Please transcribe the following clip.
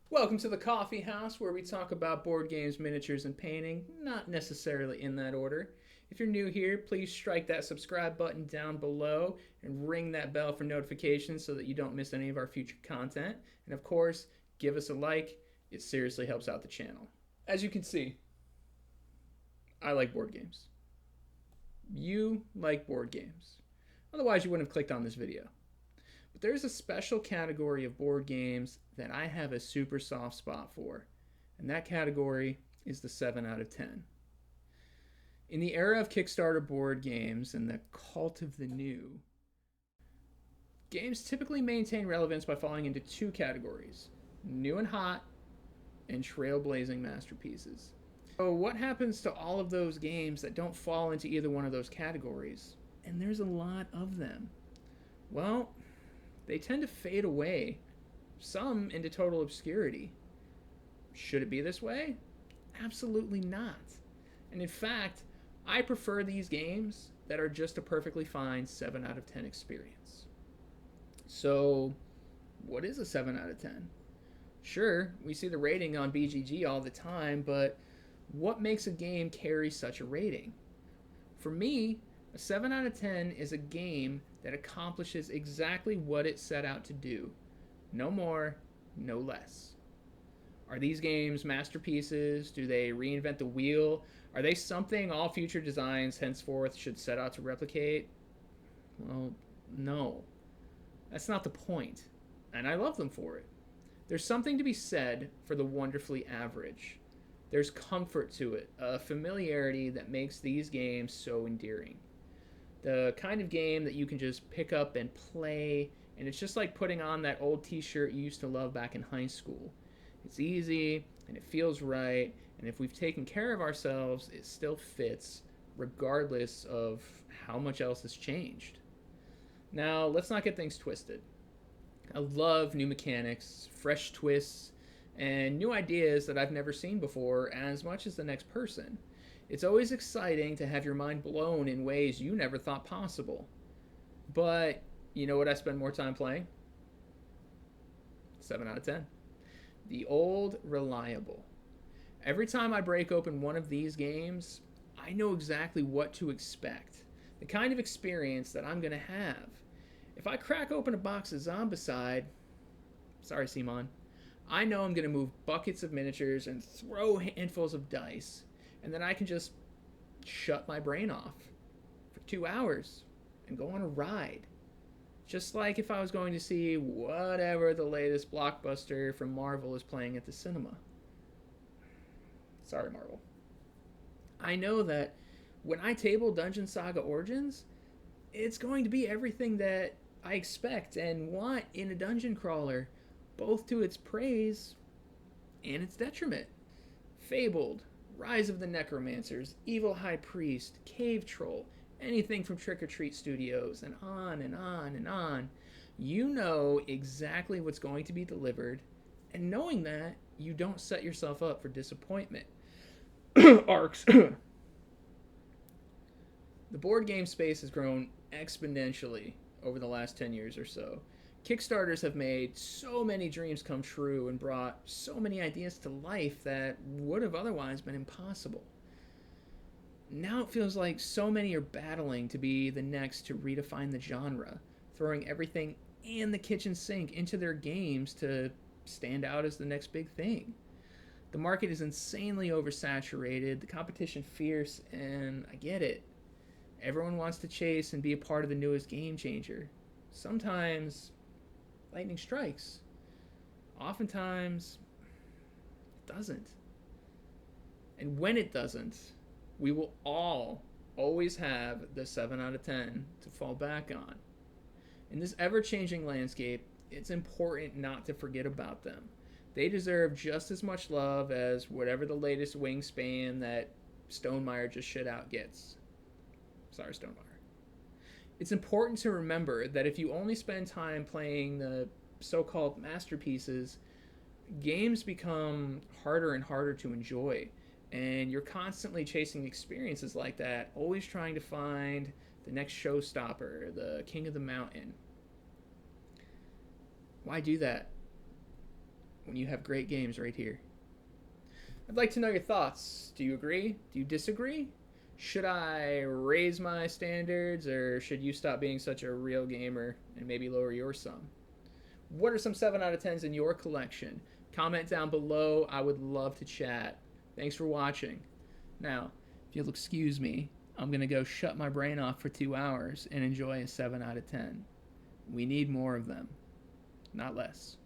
Welcome to the coffee house where we talk about board games, miniatures, and painting, not necessarily in that order. If you're new here, please strike that subscribe button down below and ring that bell for notifications so that you don't miss any of our future content. And of course, give us a like, it seriously helps out the channel. As you can see, I like board games. You like board games. Otherwise, you wouldn't have clicked on this video. But there's a special category of board games that I have a super soft spot for, and that category is the 7 out of 10. In the era of Kickstarter board games and the cult of the new, games typically maintain relevance by falling into two categories: new and hot, and trailblazing masterpieces. So, what happens to all of those games that don't fall into either one of those categories? And there's a lot of them. Well, they tend to fade away, some into total obscurity. Should it be this way? Absolutely not. And in fact, I prefer these games that are just a perfectly fine 7 out of 10 experience. So, what is a 7 out of 10? Sure, we see the rating on BGG all the time, but what makes a game carry such a rating? For me, a 7 out of 10 is a game that accomplishes exactly what it set out to do. No more, no less. Are these games masterpieces? Do they reinvent the wheel? Are they something all future designs henceforth should set out to replicate? Well, no. That's not the point. And I love them for it. There's something to be said for the wonderfully average. There's comfort to it, a familiarity that makes these games so endearing. The kind of game that you can just pick up and play, and it's just like putting on that old t-shirt you used to love back in high school. It's easy, and it feels right, and if we've taken care of ourselves, it still fits, regardless of how much else has changed. Now, let's not get things twisted. I love new mechanics, fresh twists, and new ideas that I've never seen before as much as the next person. It's always exciting to have your mind blown in ways you never thought possible. But you know what I spend more time playing? 7 out of 10. The old reliable. Every time I break open one of these games, I know exactly what to expect. The kind of experience that I'm going to have. If I crack open a box of Zombicide, sorry Simon, I know I'm going to move buckets of miniatures and throw handfuls of dice, and then I can just shut my brain off for 2 hours and go on a ride. Just like if I was going to see whatever the latest blockbuster from Marvel is playing at the cinema. Sorry, Marvel. I know that when I table Dungeon Saga Origins, it's going to be everything that I expect and want in a dungeon crawler, both to its praise and its detriment. Fabled, Rise of the Necromancers, Evil High Priest, Cave Troll, anything from Trick or Treat Studios, and on and on and on. You know exactly what's going to be delivered, and knowing that, you don't set yourself up for disappointment. Arcs. The board game space has grown exponentially over the last 10 years or so. Kickstarters have made so many dreams come true and brought so many ideas to life that would have otherwise been impossible. Now it feels like so many are battling to be the next to redefine the genre, throwing everything and the kitchen sink into their games to stand out as the next big thing. The market is insanely oversaturated, the competition fierce, and I get it. Everyone wants to chase and be a part of the newest game changer. Sometimes lightning strikes. Oftentimes it doesn't. And when it doesn't, we will all always have the 7 out of 10 to fall back on. In this ever-changing landscape, it's important not to forget about them. They deserve just as much love as whatever the latest wingspan that Stonemaier just shit out gets. Sorry, Stonemaier. It's important to remember that if you only spend time playing the so-called masterpieces, games become harder and harder to enjoy. And you're constantly chasing experiences like that, always trying to find the next showstopper, the king of the mountain. Why do that? when you have great games right here. I'd like to know your thoughts. Do you agree? Do you disagree? Should I raise my standards, or should you stop being such a real gamer and maybe lower your sum? What are some 7 out of 10s in your collection? Comment down below. I would love to chat. Thanks for watching. Now, if you'll excuse me, I'm going to go shut my brain off for 2 hours and enjoy a 7 out of 10. We need more of them, not less.